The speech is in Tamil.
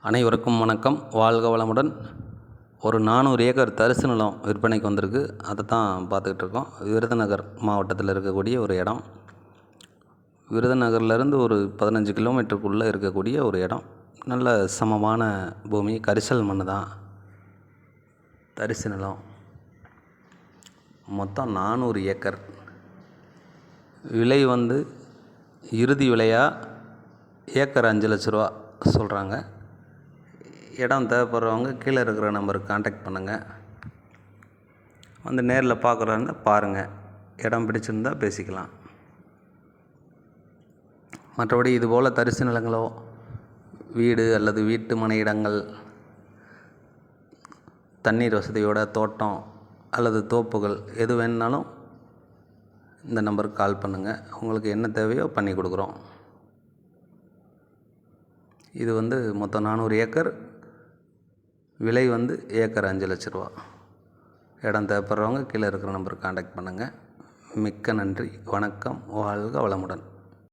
அனைவருக்கும் வணக்கம். வாழ்க வளமுடன். ஒரு 400 ஏக்கர் தரிசு நிலம் விற்பனைக்கு வந்திருக்கு. அதை தான் பார்த்துக்கிட்டு இருக்கோம். விருதுநகர் மாவட்டத்தில் இருக்கக்கூடிய ஒரு இடம். விருதுநகர்லேருந்து ஒரு 15 கிலோமீட்டருக்குள்ளே இருக்கக்கூடிய ஒரு இடம். நல்ல சமமான பூமி, கரிசல் மண் தான். தரிசு நிலம் மொத்தம் 400 ஏக்கர். விலை இறுதி விலையாக ஏக்கர் 5 லட்ச ரூபா சொல்கிறாங்க. இடம் தேவைப்படுறவங்க கீழே இருக்கிற நம்பருக்கு கான்டாக்ட் பண்ணுங்கள். நேரில் பார்க்குறாங்க பாருங்கள். இடம் பிடிச்சிருந்தால் பேசிக்கலாம். மற்றபடி இதுபோல் தரிசு நிலங்களோ, வீடு அல்லது வீட்டு மனை இடங்கள், தண்ணீர் வசதியோட தோட்டம் அல்லது தோப்புகள் எது வேணுனாலும் இந்த நம்பருக்கு கால் பண்ணுங்கள். உங்களுக்கு என்ன தேவையோ பண்ணி கொடுக்குறோம். இது மொத்தம் 400 ஏக்கர். விலை ஏக்கர் 5 லட்ச ரூபா. இடம் தேவைப்படுறவங்க கீழே இருக்கிற நம்பருக்கு கான்டாக்ட் பண்ணுங்கள். மிக்க நன்றி. வணக்கம். வாழ்க வளமுடன்.